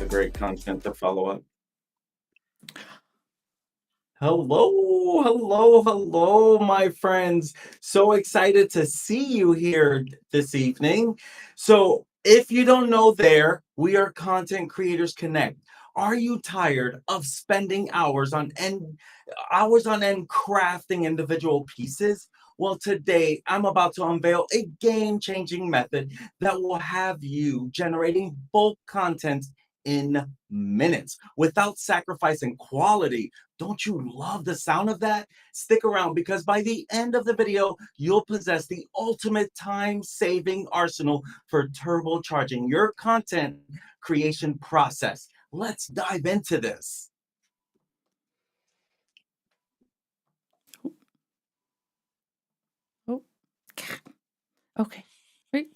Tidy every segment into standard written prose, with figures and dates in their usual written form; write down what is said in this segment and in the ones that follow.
great content to follow up. Hello, hello, hello, my friends. So excited to see you here this evening. So, if you don't know, we are Content Creators Connect. Are you tired of spending hours on end crafting individual pieces? Well, today I'm about to unveil a game-changing method that will have you generating bulk content in minutes without sacrificing quality. Don't you love the sound of that? Stick around because by the end of the video, you'll possess the ultimate time saving arsenal for turbocharging your content creation process. Let's dive into this. Oh, okay. Right.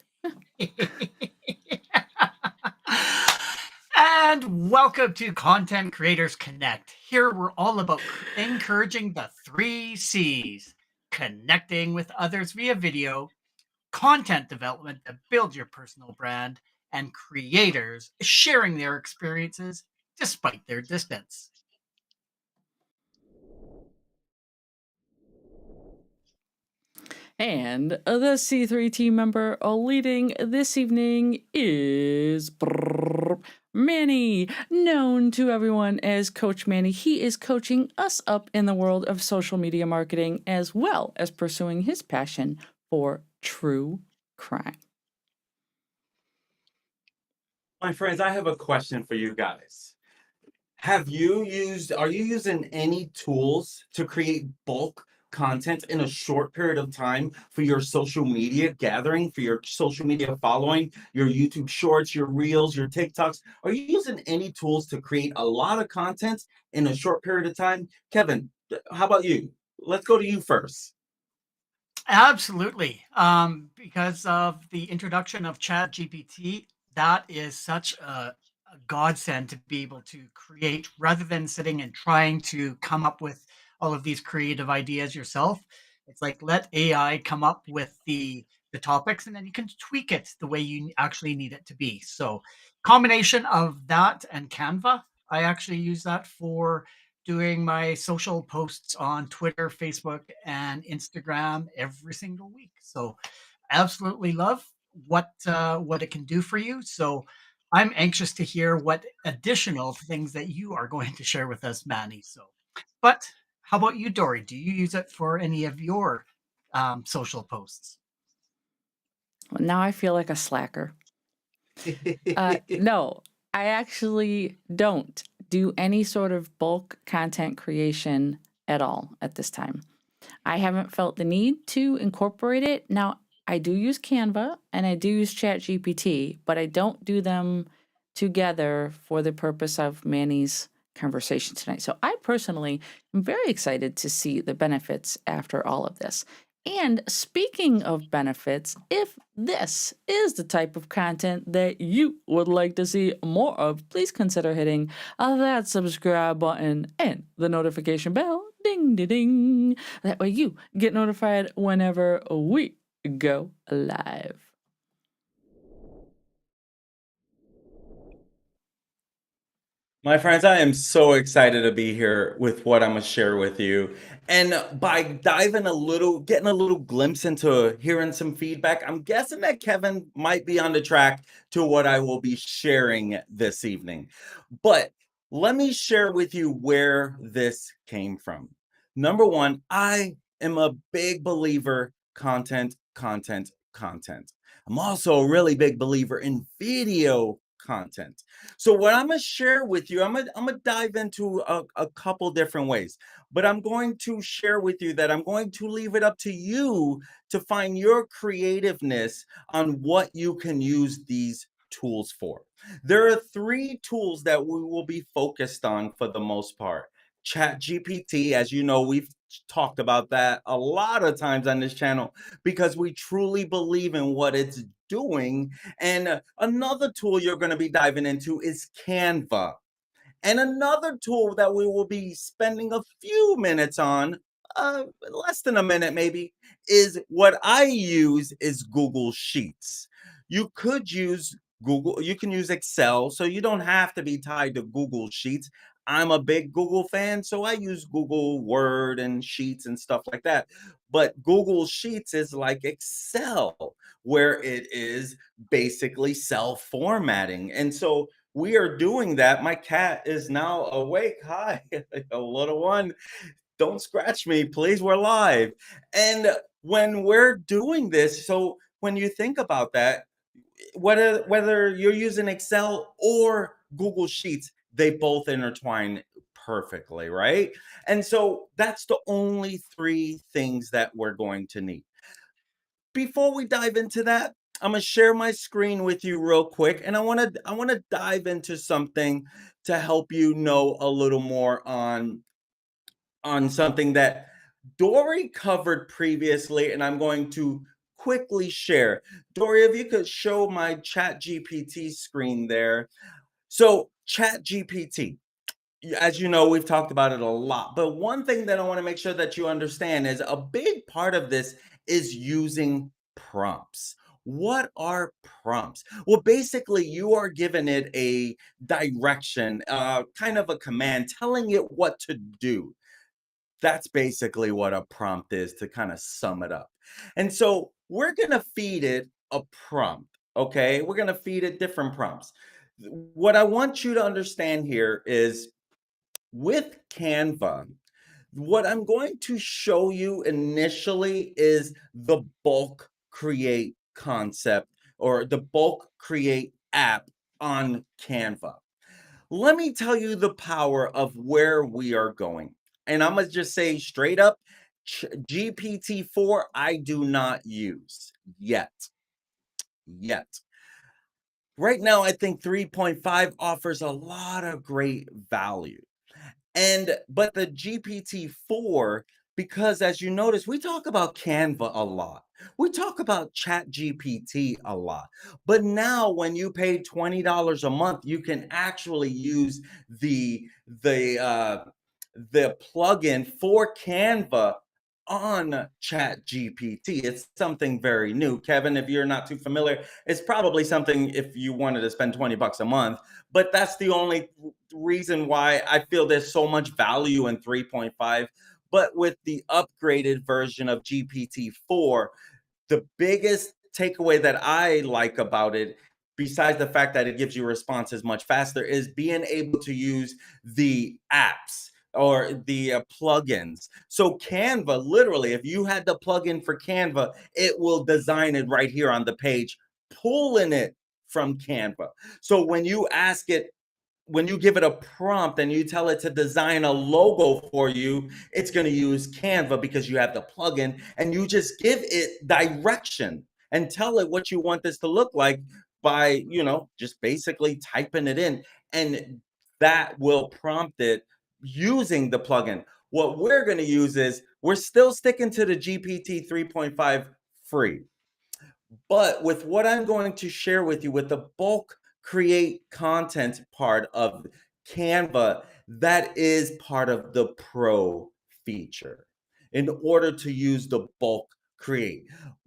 And welcome to Content Creators Connect. Here we're all about encouraging the 3 C's: connecting with others via video, content development that builds your personal brand, and creators sharing their experiences despite their distance. And the C3 team member leading this evening is Manny, known to everyone as Coach Manny. He is coaching us up in the world of social media marketing as well as pursuing his passion for true crime. My friends, I have a question for you guys. Are you using any tools to create bulk content in a short period of time for your social media gathering, for your social media following, your YouTube shorts, your reels, your TikToks? Are you using any tools to create a lot of content in a short period of time? Kevin, how about you? Let's go to you first. Absolutely. Because of the introduction of ChatGPT, that is such a godsend to be able to create rather than sitting and trying to come up with all of these creative ideas yourself. It's like let AI come up with the topics and then you can tweak it the way you actually need it to be. So combination of that and Canva, I actually use that for doing my social posts on Twitter, Facebook, and Instagram every single week. So absolutely love what it can do for you. So I'm anxious to hear what additional things that you are going to share with us, Manny. So, but how about you, Dory? Do you use it for any of your social posts? Well, now I feel like a slacker. No, I actually don't do any sort of bulk content creation at all at this time. I haven't felt the need to incorporate it. Now, I do use Canva and I do use ChatGPT, but I don't do them together for the purpose of Manny's conversation tonight. So I personally am very excited to see the benefits after all of this. And speaking of benefits, if this is the type of content that you would like to see more of, please consider hitting that subscribe button and the notification bell. Ding, ding, ding. That way you get notified whenever we go live. My friends, I am so excited to be here with what I'm going to share with you. And by getting a little glimpse into hearing some feedback, I'm guessing that Kevin might be on the track to what I will be sharing this evening. But let me share with you where this came from. Number one, I am a big believer content, content, content. I'm also a really big believer in video content. So what I'm gonna share with you, I'm gonna dive into a couple different ways, but I'm going to share with you that I'm going to leave it up to you to find your creativeness on what you can use these tools for. There are 3 tools that we will be focused on for the most part. ChatGPT, as you know, we've talked about that a lot of times on this channel because we truly believe in what it's doing. And another tool you're going to be diving into is Canva. And another tool that we will be spending a few minutes on, less than a minute maybe, is what I use is Google Sheets. You could use Google, you can use Excel, so you don't have to be tied to Google Sheets. I'm a big Google fan, so I use Google Word and Sheets and stuff like that. But Google Sheets is like Excel, where it is basically cell formatting. And so we are doing that. My cat is now awake. Hi, a little one. Don't scratch me, please. We're live. And when we're doing this, so when you think about that, whether you're using Excel or Google Sheets, they both intertwine perfectly, right? And so that's the only three things that we're going to need. Before we dive into that, I'm gonna share my screen with you real quick, and I want to dive into something to help you know a little more on something that Dory covered previously, and I'm going to quickly share. Dory, if you could show my Chat GPT screen there. So, Chat GPT, as you know, we've talked about it a lot, but one thing that I want to make sure that you understand is a big part of this is using prompts. What are prompts? Well, basically, you are giving it a direction, kind of a command, telling it what to do. That's basically what a prompt is, to kind of sum it up. And so we're going to feed it a prompt. Okay. We're going to feed it different prompts. What I want you to understand here is with Canva, what I'm going to show you initially is the bulk create concept, or the bulk create app on Canva. Let me tell you the power of where we are going. And I'm going to just say straight up, GPT-4, I do not use yet. Yet. Right now, I think 3.5 offers a lot of great value. But the GPT-4, because as you notice, we talk about Canva a lot. We talk about ChatGPT a lot. But now when you pay $20 a month, you can actually use the plugin for Canva on ChatGPT. It's something very new. Kevin, if you're not too familiar, it's probably something if you wanted to spend 20 bucks a month, but that's the only reason why I feel there's so much value in 3.5. But with the upgraded version of GPT-4, the biggest takeaway that I like about it, besides the fact that it gives you responses much faster, is being able to use the apps or the plugins. So Canva, literally, if you had the plugin for Canva, it will design it right here on the page, pulling it from Canva. So when you give it a prompt and you tell it to design a logo for you, it's going to use Canva because you have the plugin, and you just give it direction and tell it what you want this to look like by, just basically typing it in, and that will prompt it using the plugin. What we're going to use is we're still sticking to the GPT 3.5 free. But with what I'm going to share with you with the bulk create content part of Canva, that is part of the pro feature in order to use the bulk create.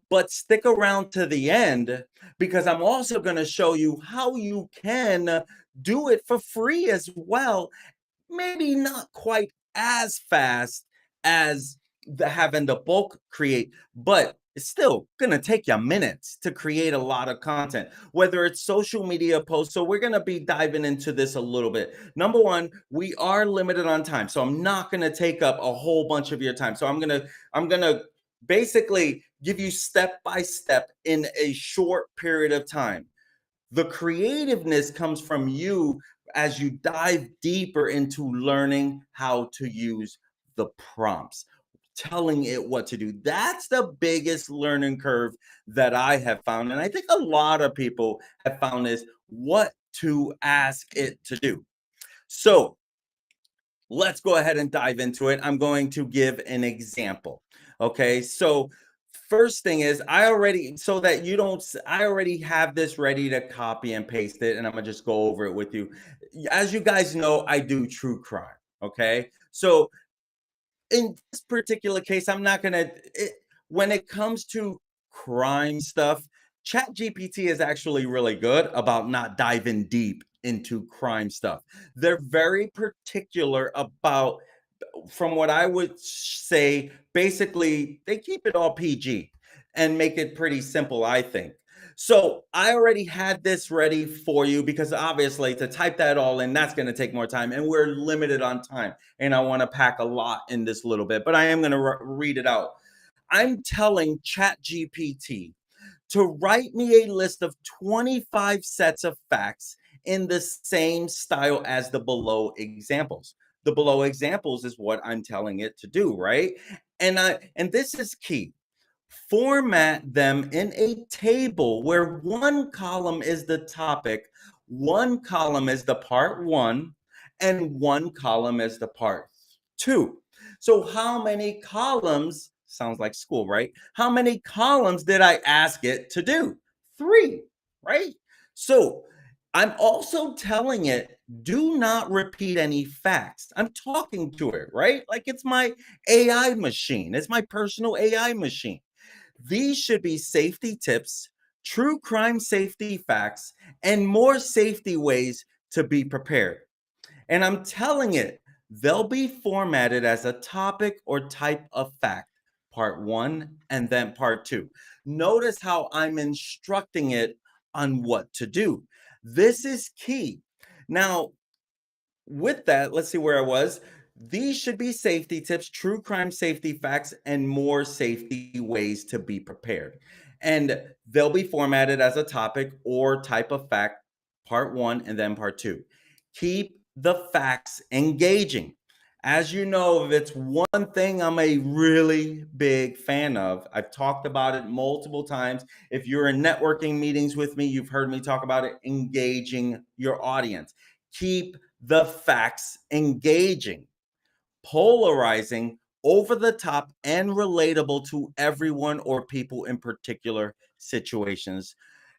But stick around to the end, because I'm also going to show you how you can do it for free as well. Maybe not quite as fast as having the bulk create, but it's still gonna take you minutes to create a lot of content, whether it's social media posts. So we're gonna be diving into this a little bit. Number one, we are limited on time, so I'm not gonna take up a whole bunch of your time. So I'm gonna basically give you step by step in a short period of time. The creativeness comes from you as you dive deeper into learning how to use the prompts, telling it what to do. That's the biggest learning curve that I have found. And I think a lot of people have found is what to ask it to do. So let's go ahead and dive into it. I'm going to give an example. Okay. So first thing is I already, so that you don't, I already have this ready to copy and paste it, and I'm gonna just go over it with you. As you guys know, I do true crime. Okay. So in this particular case, I'm not gonna, when it comes to crime stuff, ChatGPT is actually really good about not diving deep into crime stuff. They're very particular about, from what I would say, basically, they keep it all PG and make it pretty simple, I think. So I already had this ready for you because obviously to type that all in, that's going to take more time and we're limited on time. And I want to pack a lot in this little bit, but I am going to read it out. I'm telling ChatGPT to write me a list of 25 sets of facts in the same style as the below examples. The below examples is what I'm telling it to do, right? And this is key. Format them in a table where one column is the topic, one column is the part one, and one column is the part two. So how many columns, sounds like school, right? How many columns did I ask it to do? 3, right? So I'm also telling it, do not repeat any facts. I'm talking to it, right? Like it's my AI machine. It's my personal AI machine. These should be safety tips, true crime safety facts, and more safety ways to be prepared. And I'm telling it, they'll be formatted as a topic or type of fact, part one and then part two. Notice how I'm instructing it on what to do. This is key. Now, with that, let's see where I was. These should be safety tips, true crime safety facts, and more safety ways to be prepared. And they'll be formatted as a topic or type of fact, part one and then part two. Keep the facts engaging. As you know, if it's one thing I'm a really big fan of, I've talked about it multiple times. If you're in networking meetings with me, you've heard me talk about it, engaging your audience. Keep the facts engaging, polarizing, over the top, and relatable to everyone or people in particular situations.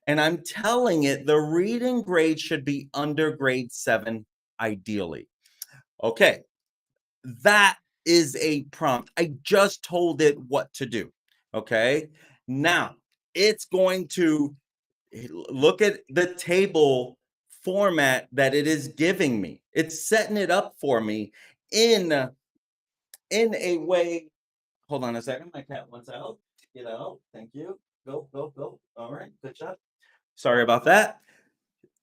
And I'm telling it the reading grade should be under grade 7, ideally. Okay, that is a prompt. I just told it what to do. Okay, now it's going to look at the table format that it is giving me. It's setting it up for me in a way. Hold on a second. My cat wants out. Get out. Thank you. Go, go, go. All right. Good job. Sorry about that.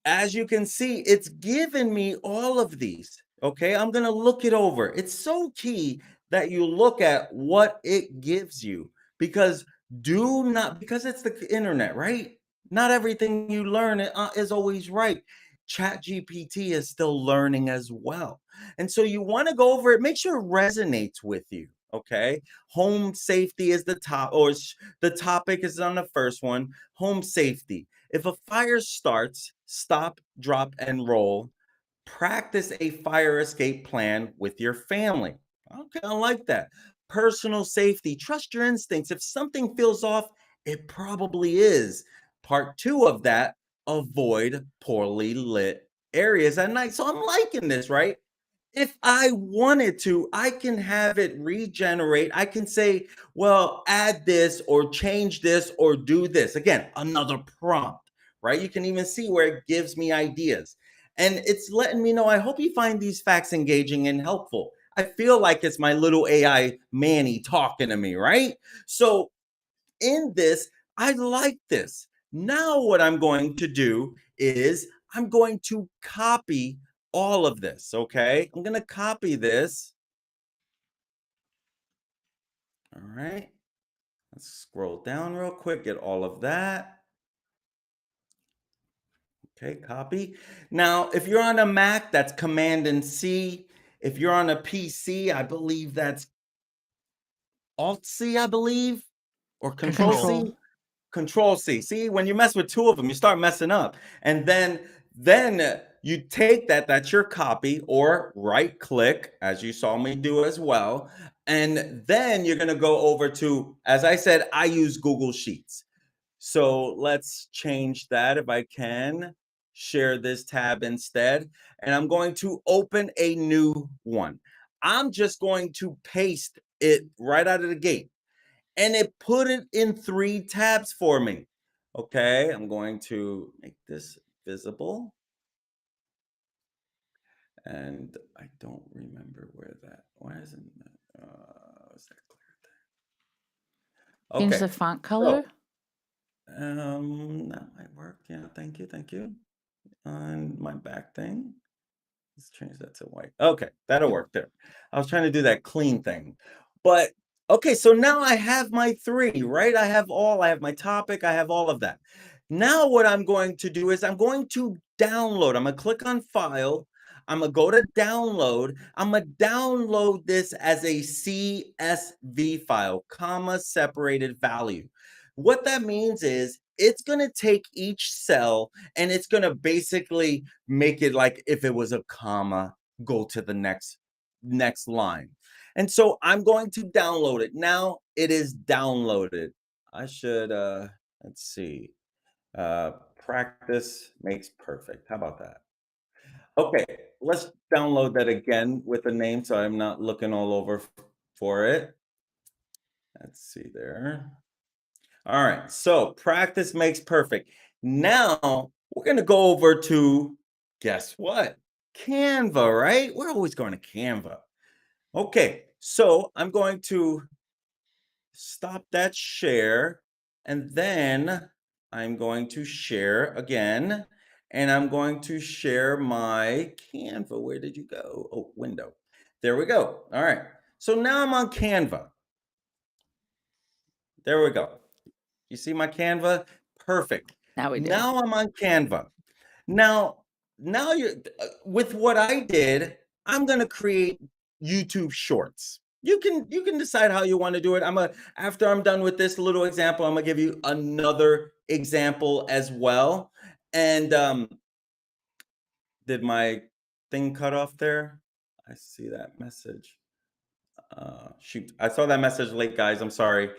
As you can see, it's given me all of these. Okay, I'm going to look it over. It's so key that you look at what it gives you because do not, because it's the internet, right? Not everything you learn is always right. Chat GPT is still learning as well. And so you want to go over it, make sure it resonates with you. Okay, home safety is the top, or the topic is on the first one. Home safety. If a fire starts, stop, drop, and roll. Practice a fire escape plan with your family. Okay, I like that. Personal safety. Trust your instincts. If something feels off, it probably is. Part two of that, avoid poorly lit areas at night. So I'm liking this, right? If I wanted to, I can have it regenerate. I can say, well, add this or change this or do this. Again, another prompt, right? You can even see where it gives me ideas. And it's letting me know, I hope you find these facts engaging and helpful. I feel like it's my little AI Manny talking to me, right? So in this, I like this. Now, what I'm going to do is I'm going to copy all of this. Okay. I'm going to copy this. All right. Let's scroll down real quick, get all of that. Okay. Copy. Now, if you're on a Mac, that's Command and C. If you're on a PC, I believe that's Alt C, I believe, or Control C. Control. Control C. See, when you mess with two of them, you start messing up. And then you take that's your copy, or right click, as you saw me do as well. And then you're going to go over to, as I said, I use Google Sheets. So let's change that if I can. Share this tab instead. And I'm going to open a new one. I'm just going to paste it right out of the gate, and it put it in 3 tabs for me. Okay, I'm going to make this visible. And I don't remember where why isn't that, is that clear? Change Okay, the font so, color. that might work. Yeah, thank you. And my back thing. Let's change that to white. Okay, that'll work there. I was trying to do that clean thing. But okay, so now I have my three, right? I have my topic, I have all of that. Now what I'm going to do is I'm going to download. I'm gonna click on file. I'm gonna go to download. I'm gonna download this as a CSV file, comma separated value. What that means is it's gonna take each cell and it's gonna basically make it like if it was a comma, go to the next line. And so I'm going to download it. Now it is downloaded. I should let's see. Practice makes perfect. How about that? Okay, let's download that again with the name so I'm not looking all over for it. Let's see there. All right, so practice makes perfect. Now we're going to go over to, guess what? Canva, right? We're always going to Canva. Okay, so I'm going to stop that share and then I'm going to share again and I'm going to share my Canva. Where did you go? Oh, window. There we go. All right. So now I'm on Canva. There we go. You see my Canva? Perfect. Now we do. Now I'm on Canva. Now, now you're with what I did, I'm gonna create YouTube shorts. You can decide how you want to do it. After I'm done with this little example, I'm gonna give you another example as well. And did my thing cut off there? I see that message. Shoot, I saw that message late, guys. I'm sorry.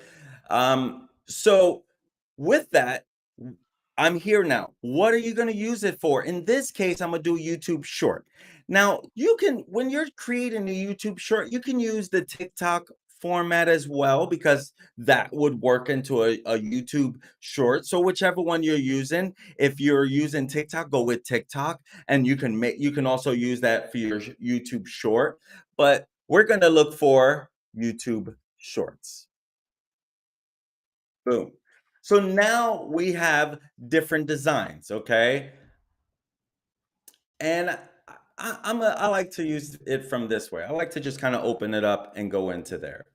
So with that, I'm here now. What are you going to use it for? In this case, I'm going to do YouTube short. Now, when you're creating a YouTube short, you can use the TikTok format as well, because that would work into a YouTube short. So whichever one you're using, if you're using TikTok, go with TikTok, and you can also use that for your YouTube short. But we're going to look for YouTube shorts. Boom. So now we have different designs, okay? And I like to use it from this way. I like to just kind of open it up and go into there.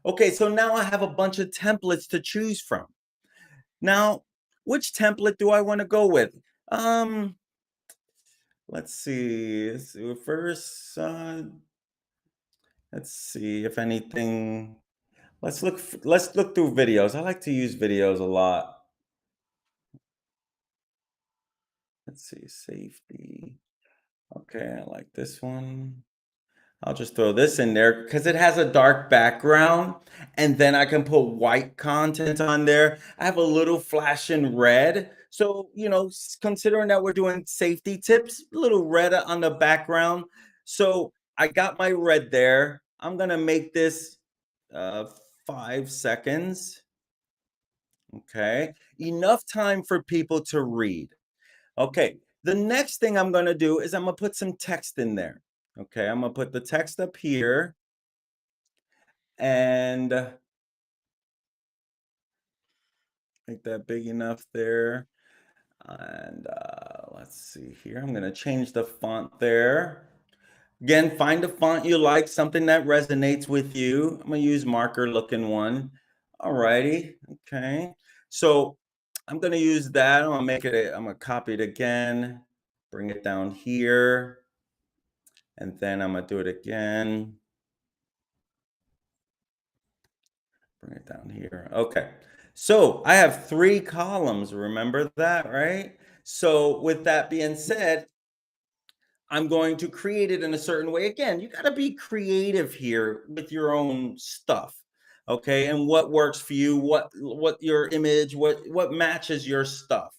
Okay, so now I have a bunch of templates to choose from. Now, which template do I want to go with? Let's see. First, let's see if anything. Let's look through videos. I like to use videos a lot. Let's see, safety. Okay, I like this one. I'll just throw this in there because it has a dark background, and then I can put white content on there. I have a little flash in red. So, considering that we're doing safety tips, a little red on the background. So I got my red there. I'm gonna make this 5 seconds. Okay, enough time for people to read. Okay, the next thing I'm gonna do is I'm gonna put some text in there. Okay, I'm gonna put the text up here and make that big enough there. And let's see here. I'm gonna change the font there. Again, find a font you like, something that resonates with you. I'm gonna use marker looking one. All righty, okay. So I'm gonna use that. I'm gonna copy it again, bring it down here, and then I'm gonna do it again. Bring it down here. Okay. So I have 3 columns. Remember that, right? So with that being said, I'm going to create it in a certain way. Again, you got to be creative here with your own stuff. Okay? And what works for you, what your image, what matches your stuff.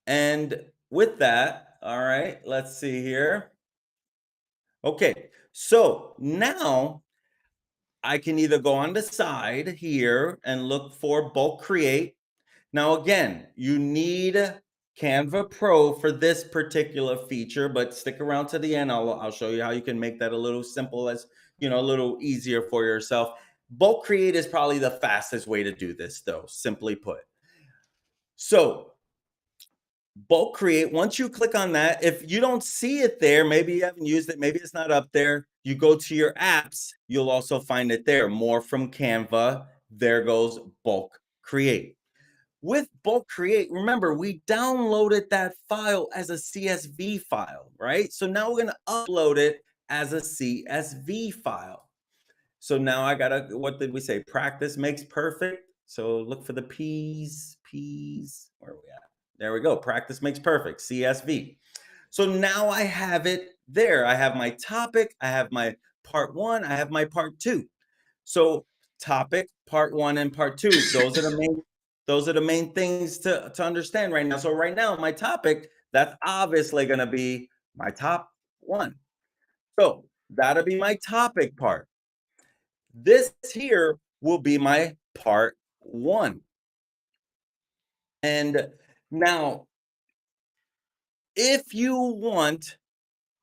And with that, all right, let's see here. Okay. So now I can either go on the side here and look for bulk create. Now, again, you need Canva Pro for this particular feature, but stick around to the end. I'll show you how you can make that a little simple as, a little easier for yourself. Bulk Create is probably the fastest way to do this, though, simply put. So, Bulk Create, once you click on that, if you don't see it there, maybe you haven't used it, maybe it's not up there, you go to your apps, you'll also find it there. More from Canva. There goes Bulk Create. With Bulk Create, remember, we downloaded that file as a CSV file, right? So now we're going to upload it as a CSV file. So now I got to, what did we say? Practice makes perfect. So look for the P's, where are we at? There we go. Practice makes perfect, CSV. So now I have it there. I have my topic, I have my part 1, I have my part 2. So topic, part 1 and part 2, those are the main things to understand right now. So right now, my topic, that's obviously going to be my top 1. So that'll be my topic part. This here will be my part 1. And now, if you want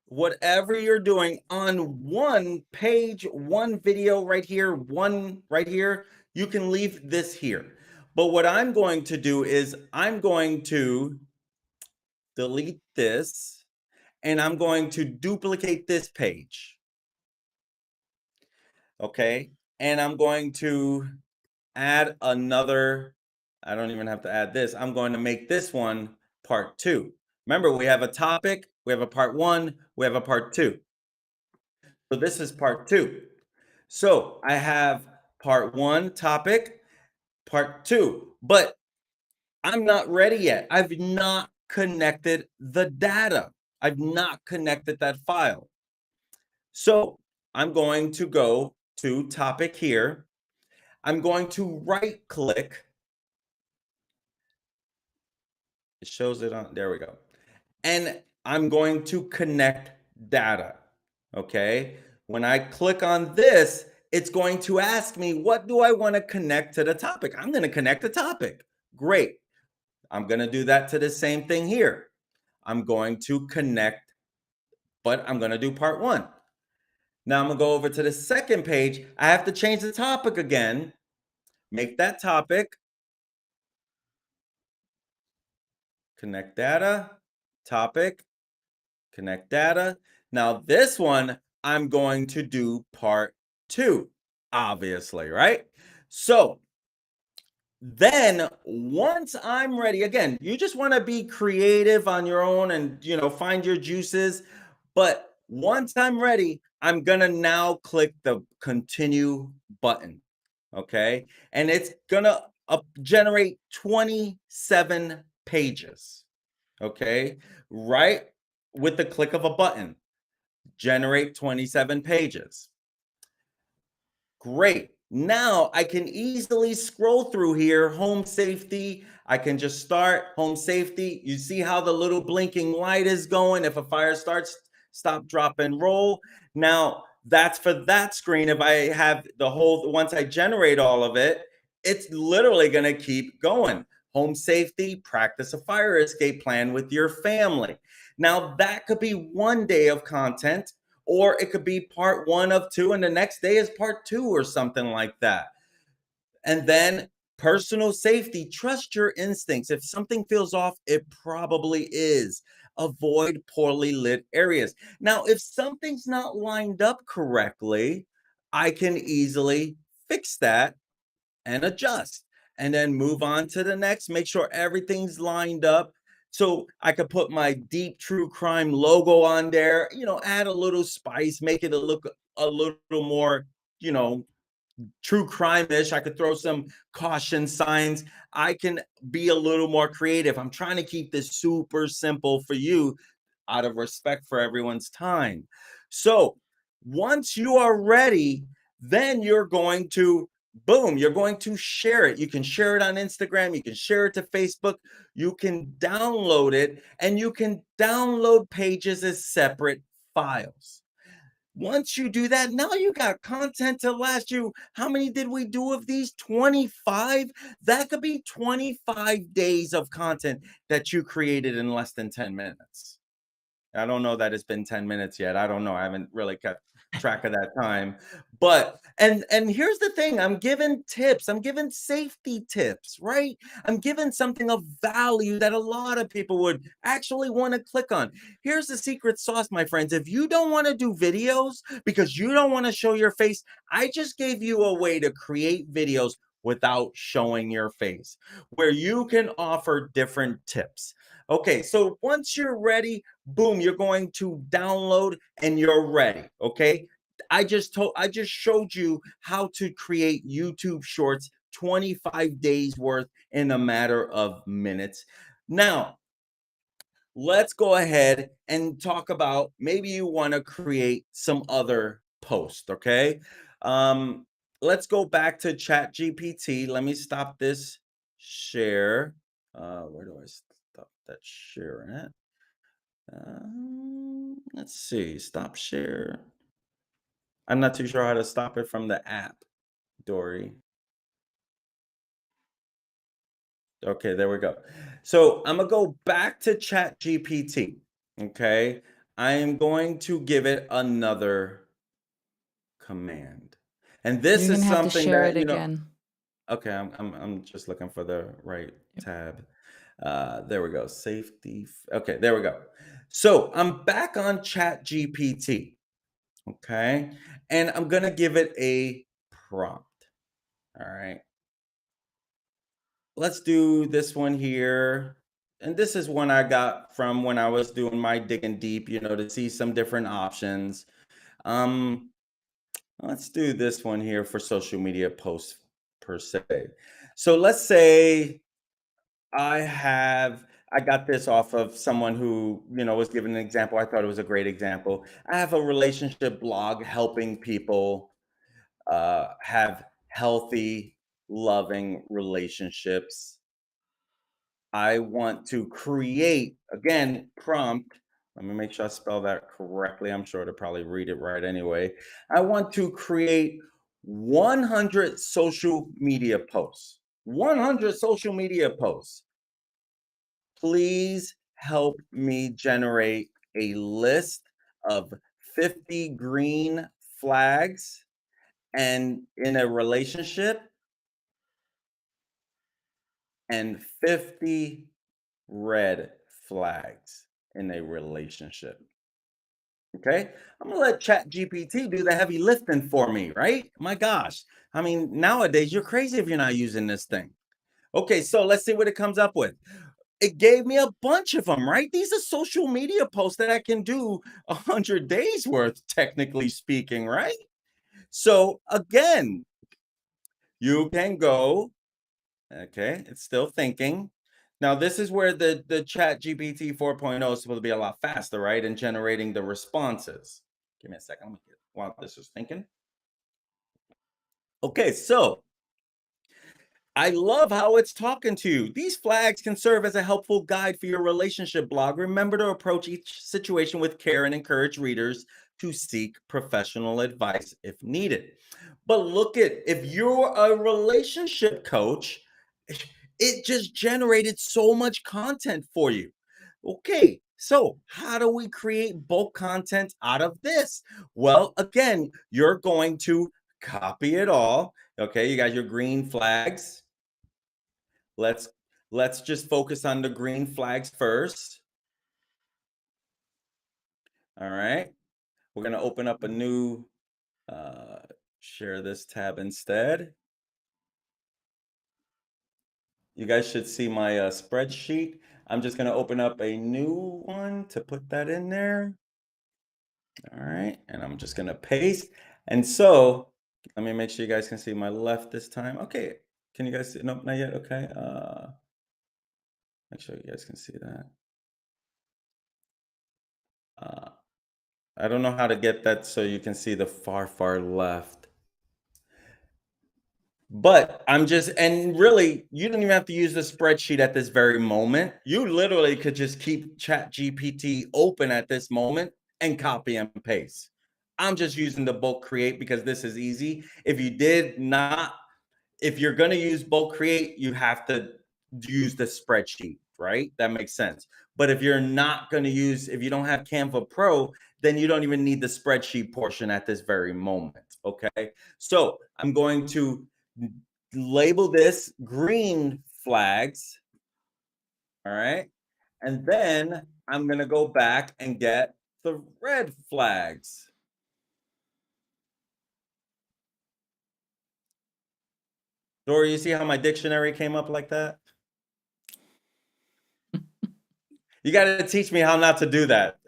whatever you're doing on one page, one video right here, one right here, you can leave this here. But what I'm going to do is I'm going to delete this and I'm going to duplicate this page. Okay. And I'm going to add another, I don't even have to add this. I'm going to make this one part 2. Remember, we have a topic, we have a part 1, we have a part 2. So this is part 2. So I have part 1 topic, part 2, but I'm not ready yet. I've not connected the data. I've not connected that file. So I'm going to go to topic here. I'm going to right click. It shows it on, there we go. And I'm going to connect data. Okay. When I click on this, it's going to ask me, what do I want to connect to the topic? I'm going to connect the topic. Great. I'm going to do that to the same thing here. I'm going to connect, but I'm going to do part 1. Now I'm going to go over to the second page. I have to change the topic again. Make that topic. Connect data, topic, connect data. Now this one, I'm going to do part 2, obviously, right? So then once I'm ready, again, you just want to be creative on your own and, find your juices. But once I'm ready, I'm going to now click the continue button. Okay. And it's going to generate 27 pages. Okay. Right with the click of a button, generate 27 pages. Great. Now I can easily scroll through here, home safety. I can just start home safety. You see how the little blinking light is going. If a fire starts, stop, drop, and roll. Now that's for that screen. If I have the whole, once I generate all of it, it's literally going to keep going. Home safety, practice a fire escape plan with your family. Now that could be one day of content, or it could be part 1 of 2 and the next day is part 2 or something like that. And then personal safety, trust your instincts. If something feels off, it probably is. Avoid poorly lit areas. Now, if something's not lined up correctly, I can easily fix that and adjust and then move on to the next. Make sure everything's lined up. So I could put my deep true crime logo on there, add a little spice, make it look a little more, true crime-ish. I could throw some caution signs. I can be a little more creative. I'm trying to keep this super simple for you out of respect for everyone's time. So once you are ready, then you're going to boom, you're going to share it. You can share it on Instagram. You can share it to Facebook. You can download it, and you can download pages as separate files. Once you do that, now you got content to last you. How many did we do of these? 25? That could be 25 days of content that you created in less than 10 minutes. I don't know that it's been 10 minutes yet. I don't know. I haven't really kept track of that time. But and here's the thing, I'm giving tips. I'm giving safety tips, right? I'm giving something of value that a lot of people would actually want to click on. Here's the secret sauce, my friends. If you don't want to do videos because you don't want to show your face, I just gave you a way to create videos without showing your face, where you can offer different tips. Okay, so once you're ready, boom, you're going to download and you're ready. Okay. I just showed you how to create YouTube shorts 25 days worth in a matter of minutes. Now, let's go ahead and talk about maybe you want to create some other post, okay? Um let's go back to ChatGPT. Let me stop this share. Where do I stop that sharing at? Let's see, stop share. I'm not too sure how to stop it from the app, Dory. Okay, there we go. So I'm gonna go back to Chat GPT. Okay. I am going to give it another command. And this You're is gonna have to something share that, it again. okay, I'm just looking for the right Yep. tab. There we go. Safety. Okay, there we go. So I'm back on Chat GPT. Okay. And I'm going to give it a prompt. All right. Let's do this one here. And this is one I got from when I was doing my digging deep, to see some different options. Um, let's do this one here for social media posts per se. So let's say I got this off of someone who, was giving an example. I thought it was a great example. I have a relationship blog helping people have healthy, loving relationships. I want to create, again, prompt. Let me make sure I spell that correctly. I'm sure to probably read it right anyway. I want to create 100 social media posts. 100 social media posts. Please help me generate a list of 50 green flags and in a relationship and 50 red flags in a relationship. Okay. I'm going to let Chat GPT do the heavy lifting for me, right? My gosh. I mean, nowadays you're crazy if you're not using this thing. Okay. So let's see what it comes up with. It gave me a bunch of them, right? These are social media posts that I can do 100 days worth, technically speaking, right? So again, you can go. Okay, it's still thinking. Now, this is where the Chat GPT 4.0 is supposed to be a lot faster, right? In generating the responses. Give me a second. Let me get while this is thinking. Okay, so I love how it's talking to you. These flags can serve as a helpful guide for your relationship blog. Remember to approach each situation with care and encourage readers to seek professional advice if needed. But look at if you're a relationship coach, it just generated so much content for you. Okay, so how do we create bulk content out of this? Well, again, you're going to copy it all. Okay, you got your green flags. Let's let's just focus on the green flags first. All right. We're going to open up a new uh share this tab instead. You guys should see my spreadsheet. I'm just going to open up a new one to put that in there. All right. And I'm just going to paste. And so let me make sure you guys can see my left this time. Okay. Can you guys see? Nope, not yet. Okay. Make sure you guys can see that. I don't know how to get that so you can see the far, far left. But I'm just, and really, you don't even have to use the spreadsheet at this very moment. You literally could just keep Chat GPT open at this moment and copy and paste. I'm just using the bulk create because this is easy. If you're going to use bulk create, you have to use the spreadsheet, right? That makes sense. But if you're not going to if you don't have Canva Pro, then you don't even need the spreadsheet portion at this very moment. Okay. So I'm going to label this green flags. All right. And then I'm going to go back and get the red flags. Dory, you see how my dictionary came up like that? You got to teach me how not to do that.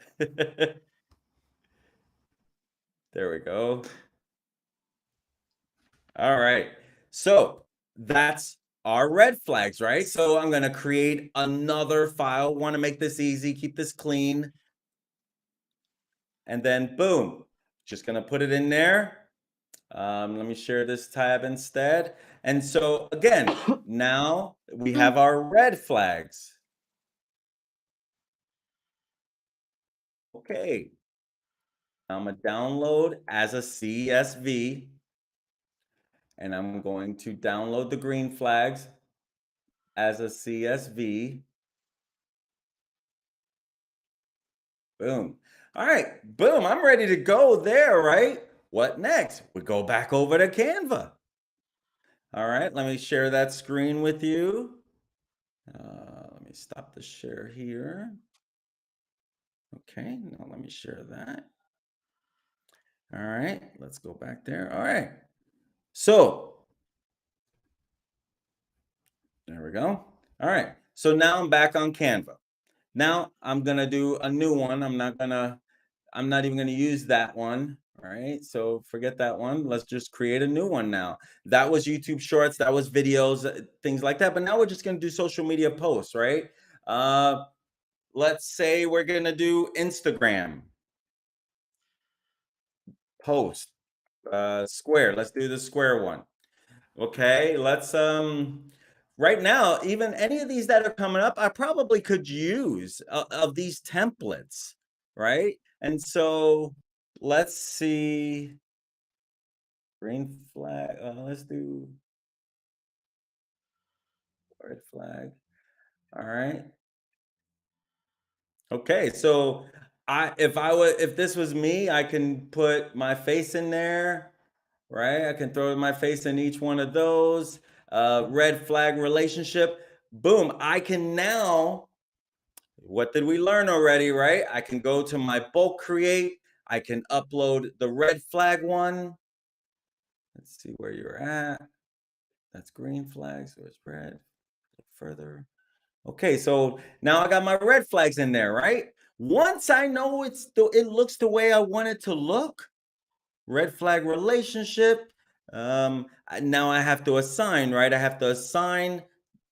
There we go. All right. So that's our red flags, right? So I'm going to create another file. Want to make this easy, keep this clean. And then boom, just going to put it in there. Let me share this tab instead. And so again, now we have our red flags. Okay. I'm going to download as a CSV. And I'm going to download the green flags as a CSV. Boom. All right, boom, I'm ready to go there, right? What next? We go back over to Canva. All right, let me share that screen with you. Let me stop the share here. Okay, now let me share that. All right, let's go back there. All right, so there we go. All right, so now I'm back on Canva. Now I'm gonna do a new one. I'm not even gonna use that one. All right, so forget that one. Let's just create a new one now. That was YouTube Shorts, that was videos, things like that. But now we're just gonna do social media posts, right? Let's say we're gonna do Instagram post, square. Let's do the square one. Okay, let's right now, even any of these that are coming up, I probably could use of these templates, right? And so let's see. Green flag. Let's do red flag. All right. Okay, so if this was me, I can put my face in there, right? I can throw my face in each one of those. Red flag relationship. Boom. I can now, what did we learn already, right? I can go to my bulk create. I can upload the red flag one. Let's see where you're at. That's green flag, so it's red. Further. Okay, so now I got my red flags in there, right? Once I know it looks the way I want it to look, red flag relationship. Now I have to assign, right? I have to assign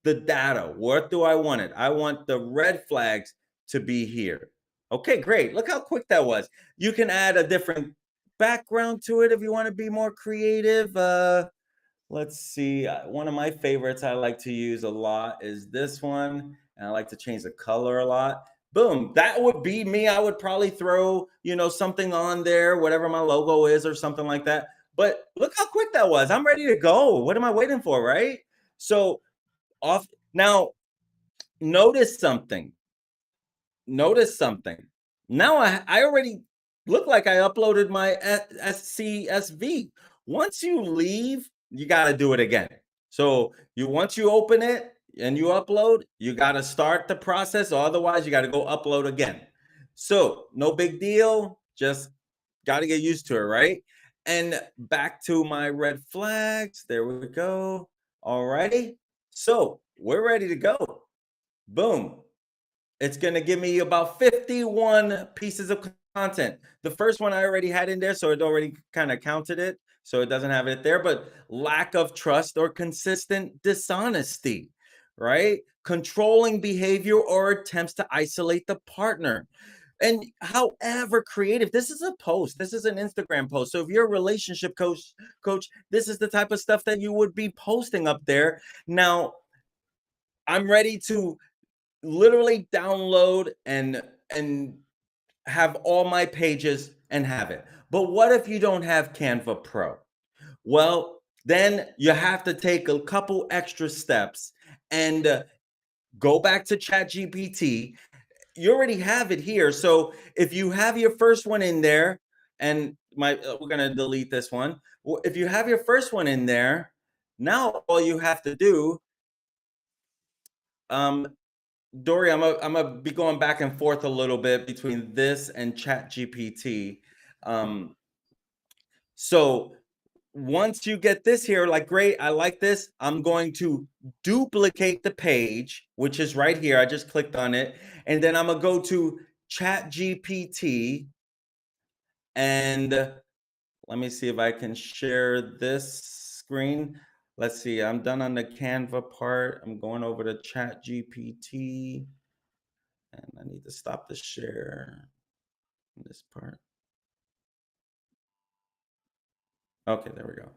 the data. What do I want it? I want the red flags to be here. Okay, great. Look how quick that was. You can add a different background to it if you want to be more creative. Let's see. One of my favorites I like to use a lot is this one. And I like to change the color a lot. Boom. That would be me. I would probably throw, something on there, whatever my logo is or something like that. But look how quick that was. I'm ready to go. What am I waiting for, right? So off now, notice something. Notice something. Now I already look like I uploaded my CSV. Once you leave, you got to do it again. So once you open it and you upload, you got to start the process. Otherwise, you got to go upload again. So no big deal. Just got to get used to it, right? And back to my red flags. There we go. All righty. So we're ready to go. Boom. It's going to give me about 51 pieces of content. The first one I already had in there, so it already kind of counted it. So it doesn't have it there, but lack of trust or consistent dishonesty, right? Controlling behavior or attempts to isolate the partner. And however creative, this is a post, this is an Instagram post. So if you're a relationship coach, this is the type of stuff that you would be posting up there. Now, I'm ready to literally download and have all my pages and have it. But what if you don't have Canva Pro? Well, then you have to take a couple extra steps and go back to ChatGPT. You already have it here. So if you have your first one in there, and we're gonna delete this one. If you have your first one in there, now all you have to do, um, Dory, I'm gonna be going back and forth a little bit between this and ChatGPT. Um, so once you get this here, like, great, I like this. I'm going to duplicate the page, which is right here. I just clicked on it. And then I'm gonna go to ChatGPT and let me see if I can share this screen. Let's see, I'm done on the Canva part. I'm going over to ChatGPT and I need to stop the share in this part. Okay, there we go.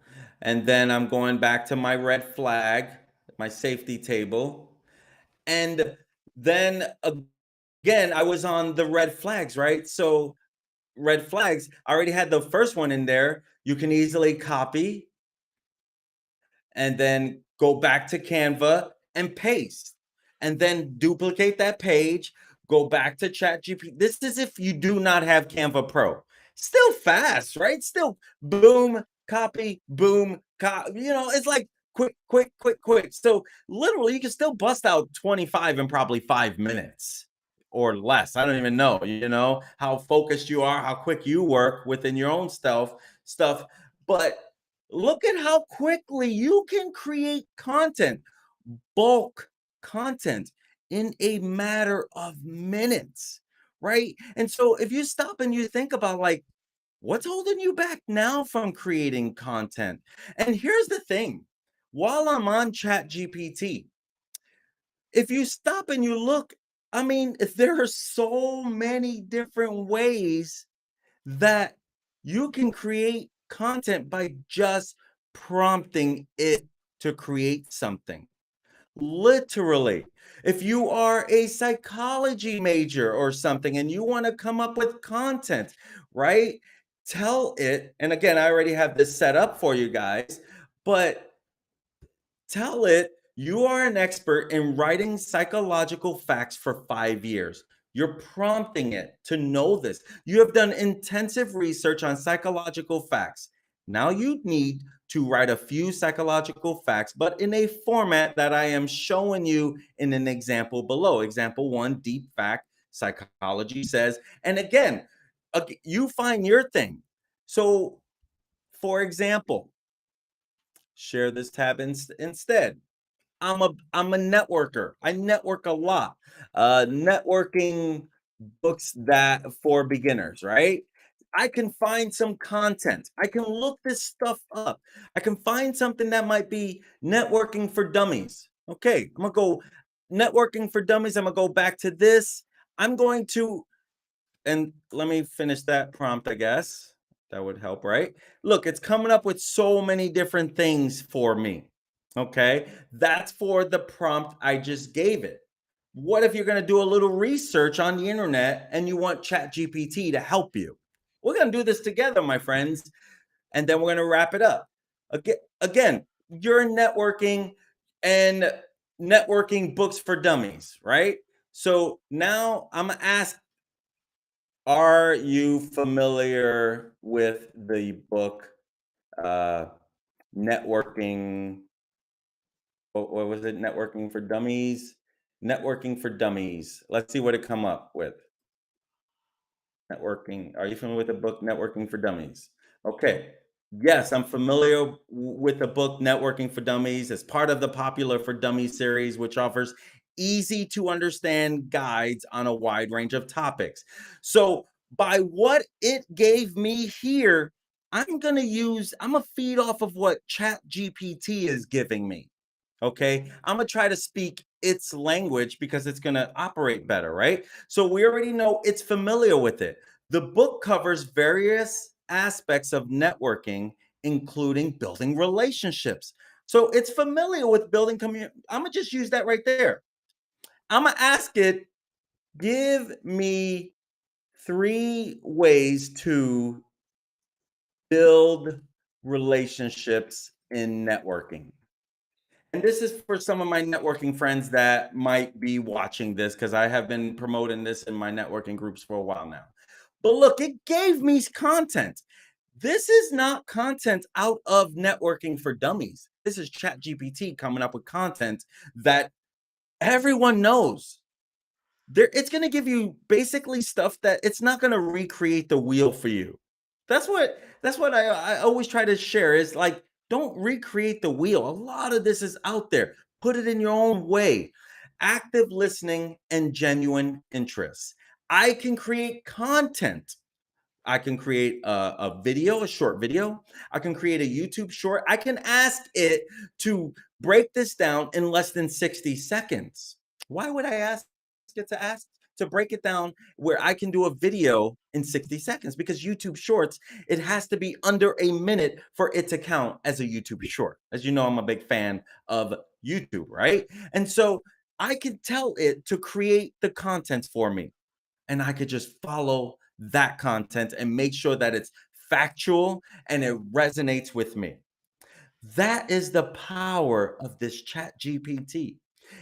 And then I'm going back to my red flag, my safety table. And then again, I was on the red flags, right? So red flags, I already had the first one in there. You can easily copy and then go back to Canva and paste, and then duplicate that page, go back to ChatGPT. This is if you do not have Canva Pro. Still fast, right? Still boom, copy, boom, it's like quick, quick, quick, quick. So literally, you can still bust out 25 in probably 5 minutes or less. I don't even know, how focused you are, how quick you work within your own stuff. But look at how quickly you can create content, bulk content in a matter of minutes, right? And so if you stop and you think about, like, what's holding you back now from creating content? And here's the thing, while I'm on ChatGPT, if you stop and you look, I mean, there are so many different ways that you can create content by just prompting it to create something. Literally, if you are a psychology major or something and you want to come up with content, right? Tell it, and again, I already have this set up for you guys, but tell it you are an expert in writing psychological facts for 5 years. You're prompting it to know this. You have done intensive research on psychological facts. Now you need to write a few psychological facts, but in a format that I am showing you in an example below. Example one, deep fact, psychology says. And again, you find your thing. So, for example, share this tab instead. I'm a networker. I network a lot. Networking books that for beginners, right? I can find some content. I can look this stuff up. I can find something that might be networking for dummies. Okay, I'm gonna go networking for dummies. I'm gonna go back to this. I'm going to, and let me finish that prompt, I guess. That would help, right? Look, it's coming up with so many different things for me. Okay, that's for the prompt I just gave it. What if you're going to do a little research on the internet and you want ChatGPT to help you? We're going to do this together, my friends, and then we're going to wrap it up. Again, you're networking and networking books for dummies, right? So now I'm going to ask, are you familiar with the book uh, Networking? What was it? Networking for Dummies? Networking for Dummies. Let's see what it come up with. Networking. Are you familiar with the book Networking for Dummies? Okay. Yes, I'm familiar with the book Networking for Dummies. It's part of the Popular for Dummies series, which offers easy to understand guides on a wide range of topics. So, by what it gave me here, I'm going to feed off of what ChatGPT is giving me. Okay. I'm going to try to speak its language because it's going to operate better, right? So we already know it's familiar with it. The book covers various aspects of networking, including building relationships. So it's familiar with building community. I'm going to just use that right there. I'm going to ask it, give me 3 ways to build relationships in networking. And this is for some of my networking friends that might be watching this because I have been promoting this in my networking groups for a while now. But look, it gave me content. This is not content out of networking for dummies. This is ChatGPT coming up with content that everyone knows. It's going to give you basically stuff that it's not going to recreate the wheel for you. That's what I always try to share is like, don't recreate the wheel. A lot of this is out there. Put it in your own way. Active listening and genuine interest. I can create content. I can create a video, a short video. I can create a YouTube short. I can ask it to break this down in less than 60 seconds. Why would I ask it to break it down where I can do a video in 60 seconds? Because YouTube shorts, it has to be under a minute for it to count as a YouTube short. As you know, I'm a big fan of YouTube, right? And so I can tell it to create the content for me, and I could just follow that content and make sure that it's factual and it resonates with me. That is the power of this chat GPT.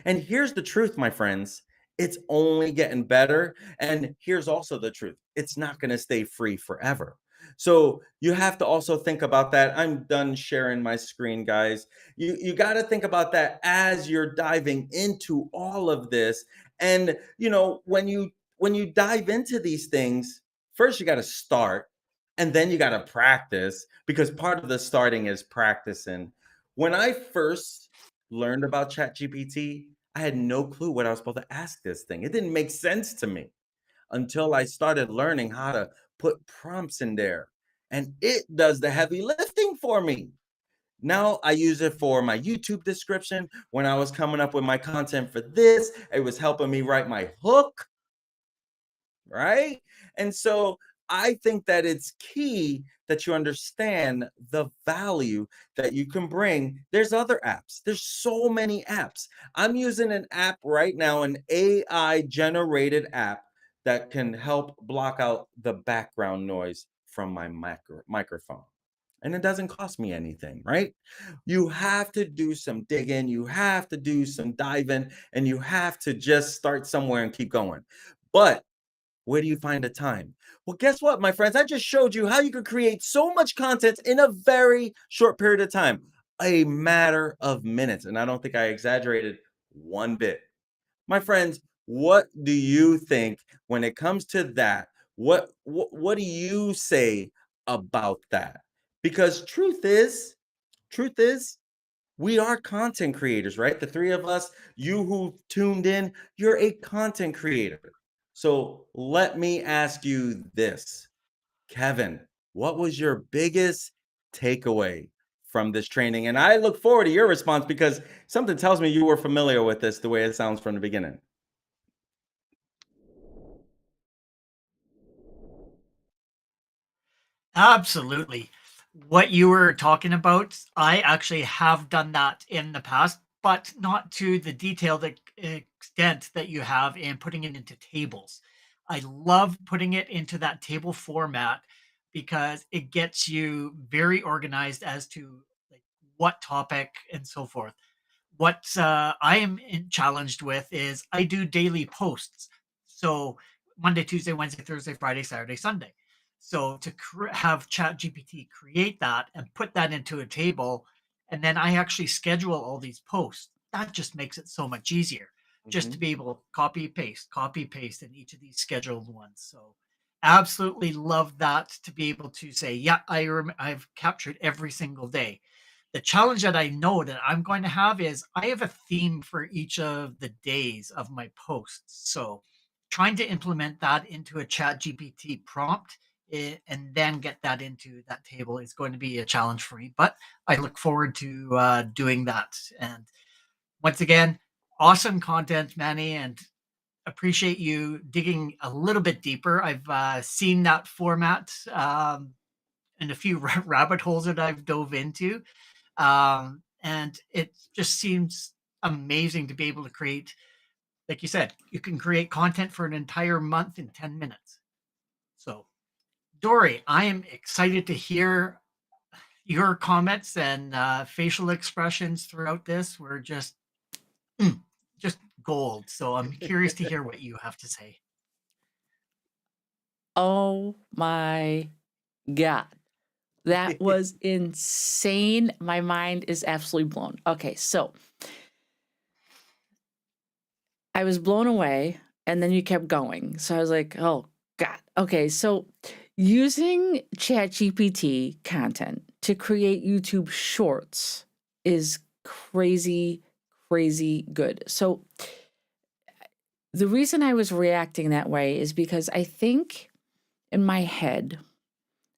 And here's the truth, my friends. It's only getting better. And here's also the truth. It's not going to stay free forever. So you have to also think about that. I'm done sharing my screen, guys. You got to think about that as you're diving into all of this. And when you dive into these things, first you got to start, and then you got to practice, because part of the starting is practicing. When I first learned about ChatGPT, I had no clue what I was supposed to ask this thing. It didn't make sense to me until I started learning how to put prompts in there. And it does the heavy lifting for me. Now I use it for my YouTube description. When I was coming up with my content for this, it was helping me write my hook, right? And so I think that it's key that you understand the value that you can bring. There's other apps. There's so many apps. I'm using an app right now, an AI generated app that can help block out the background noise from my microphone. And it doesn't cost me anything, right? You have to do some digging, you have to do some diving, and you have to just start somewhere and keep going. But where do you find the time? Well, guess what, my friends? I just showed you how you could create so much content in a very short period of time, a matter of minutes. And I don't think I exaggerated one bit. My friends, what do you think when it comes to that? What do you say about that? Because truth is, we are content creators, right? The three of us, you who tuned in, you're a content creator. So let me ask you this, Kevin, what was your biggest takeaway from this training? And I look forward to your response because something tells me you were familiar with this the way it sounds from the beginning. Absolutely. What you were talking about, I actually have done that in the past, but not to the detailed extent that you have in putting it into tables. I love putting it into that table format because it gets you very organized as to like what topic and so forth. What I am challenged with is I do daily posts. So Monday, Tuesday, Wednesday, Thursday, Friday, Saturday, Sunday. So to have ChatGPT create that and put that into a table, and then I actually schedule all these posts, that just makes it so much easier just to Mhm. be able to copy, paste in each of these scheduled ones. So absolutely love that to be able to say, yeah, I've captured every single day. The challenge that I know that I'm going to have is I have a theme for each of the days of my posts. So trying to implement that into a chat GPT prompt and then get that into that table is going to be a challenge for me. But I look forward to doing that. And once again, awesome content, Manny, and appreciate you digging a little bit deeper. I've seen that format and a few rabbit holes that I've dove into. And it just seems amazing to be able to create, like you said, you can create content for an entire month in 10 minutes. So Dory, I am excited to hear your comments and facial expressions throughout this. Were just gold. So I'm curious to hear what you have to say. Oh my God. That was insane. My mind is absolutely blown. Okay, so I was blown away and then you kept going. So I was like, oh God. Okay, so using ChatGPT content to create YouTube shorts is crazy, crazy good. So the reason I was reacting that way is because I think in my head,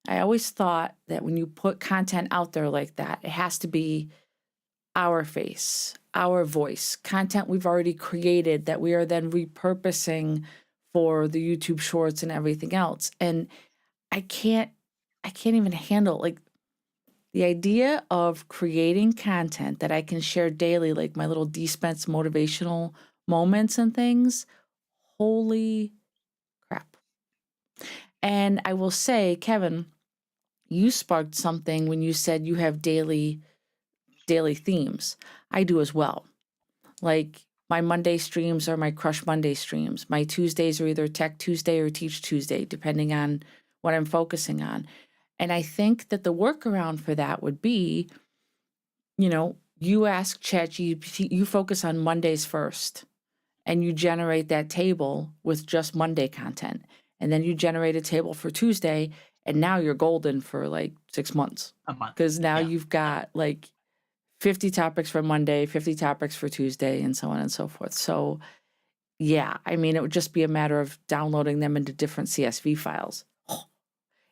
I always thought that when you put content out there like that, it has to be our face, our voice, content we've already created that we are then repurposing for the YouTube shorts and everything else. And I can't even handle like the idea of creating content that I can share daily, like my little dispense motivational moments and things. Holy crap. And I will say, Kevin, you sparked something when you said you have daily themes. I do as well. Like my Monday streams are my Crush Monday streams. My Tuesdays are either Tech Tuesday or Teach Tuesday, depending on what I'm focusing on. And I think that the workaround for that would be, you ask ChatGPT, you focus on Mondays first, and you generate that table with just Monday content. And then you generate a table for Tuesday, and now you're golden for like 6 months. A month. Because now you've got like 50 topics for Monday, 50 topics for Tuesday, and so on and so forth. So, yeah, I mean, it would just be a matter of downloading them into different CSV files.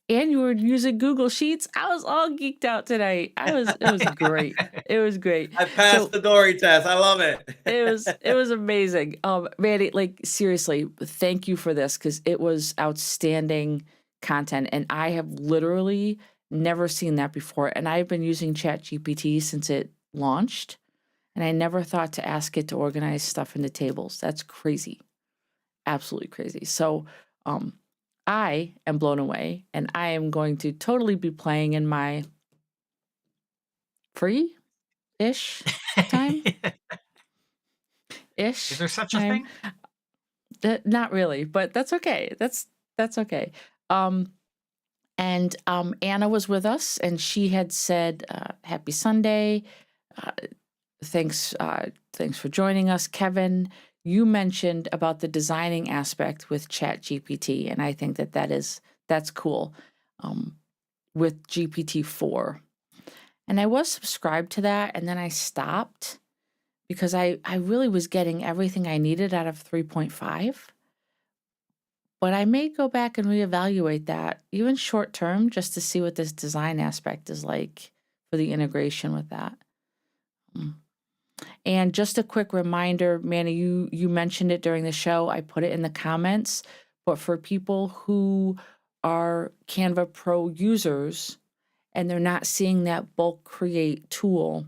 And you were using Google Sheets. I was all geeked out tonight. It was great. It was great. I passed the Dory test. I love it. It was amazing. Manny, like seriously, thank you for this because it was outstanding content. And I have literally never seen that before. And I've been using ChatGPT since it launched. And I never thought to ask it to organize stuff into tables. That's crazy. Absolutely crazy. So I am blown away, and I am going to totally be playing in my free-ish time. Ish. Is there such a time. thing? Not really, but that's okay. That's okay. And Anna was with us, and she had said, "Happy Sunday. Thanks for joining us, Kevin." You mentioned about the designing aspect with ChatGPT, and I think that's cool with GPT-4. And I was subscribed to that, and then I stopped because I really was getting everything I needed out of 3.5. But I may go back and reevaluate that, even short term, just to see what this design aspect is like for the integration with that. And just a quick reminder, Manny, you mentioned it during the show. I put it in the comments. But for people who are Canva Pro users and they're not seeing that bulk create tool,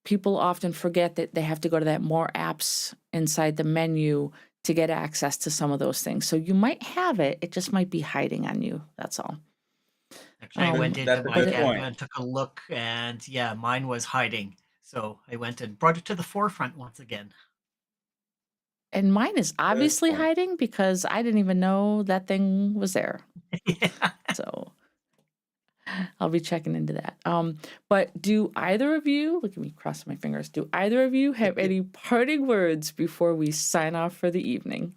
people often forget that they have to go to that more apps inside the menu to get access to some of those things. So you might have it. It just might be hiding on you. That's all. Actually, I went into That's a my good Canva point. and took a look, and yeah, mine was hiding. So I went and brought it to the forefront once again. And mine is obviously point. hiding because I didn't even know that thing was there. Yeah. So I'll be checking into that. But do either of you, look at me crossing my fingers, do either of you have any parting words before we sign off for the evening?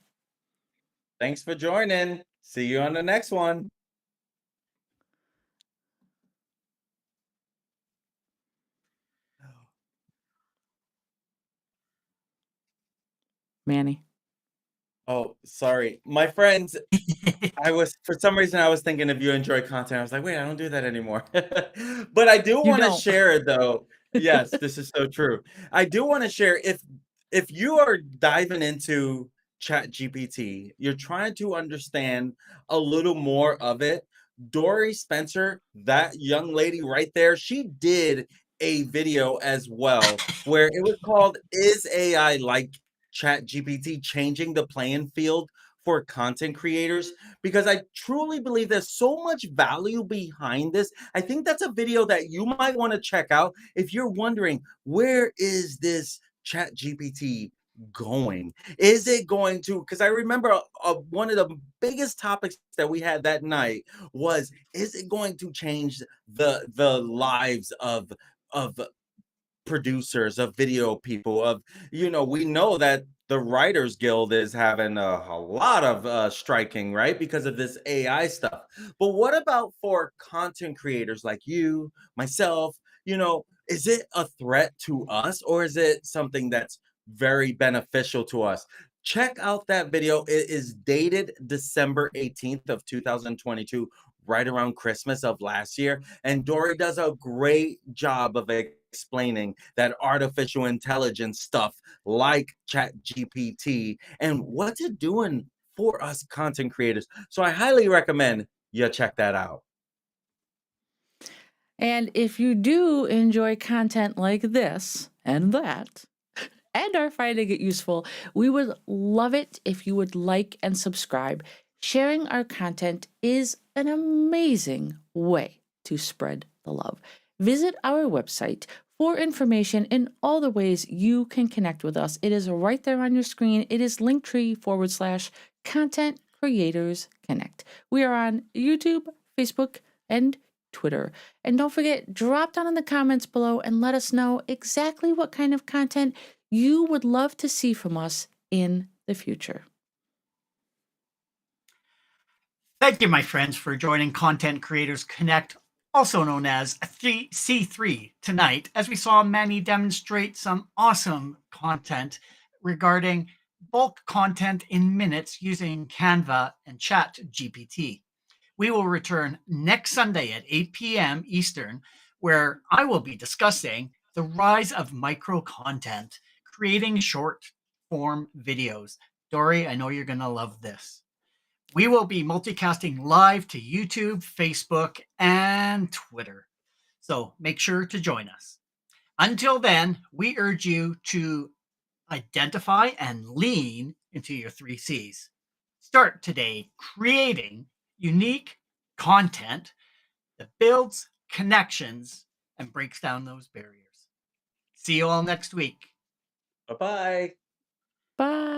Thanks for joining. See you on the next one. Manny. Oh, sorry. My friends, for some reason, I was thinking if you enjoy content, I was like, wait, I don't do that anymore. But I do You want to don't. share though. Yes, this is so true. I do want to share if you are diving into ChatGPT, you're trying to understand a little more of it. Dory Spencer, that young lady right there, she did a video as well where it was called "Is AI Like ChatGPT Changing the Playing Field for content creators, because I truly believe there's so much value behind this. I think that's a video that you might want to check out if you're wondering, where is this chat GPT going? Is it going to, because I remember one of the biggest topics that we had that night was, is it going to change the lives of producers, of video people, of, we know that the Writers Guild is having a lot of striking, right? Because of this AI stuff. But what about for content creators like you, myself? Is it a threat to us, or is it something that's very beneficial to us? Check out that video. It is dated December 18th of 2022, right around Christmas of last year. And Dory does a great job of explaining that artificial intelligence stuff like chat GPT and what's it doing for us content creators. So I highly recommend you check that out. And if you do enjoy content like this and that, and are finding it useful, we would love it if you would like and subscribe. Sharing our content is an amazing way to spread the love. Visit our website for information in all the ways you can connect with us. It is right there on your screen. It is linktree/content creators connect. We are on YouTube, Facebook, and Twitter. And don't forget, drop down in the comments below and let us know exactly what kind of content you would love to see from us in the future. Thank you, my friends, for joining Content Creators Connect, also known as C3, tonight, as we saw Manny demonstrate some awesome content regarding bulk content in minutes using Canva and ChatGPT. We will return next Sunday at 8 p.m. Eastern, where I will be discussing the rise of micro content, creating short form videos. Dory, I know you're going to love this. We will be multicasting live to YouTube, Facebook, and Twitter. So make sure to join us. Until then, we urge you to identify and lean into your 3 C's. Start today creating unique content that builds connections and breaks down those barriers. See you all next week. Bye-bye. Bye.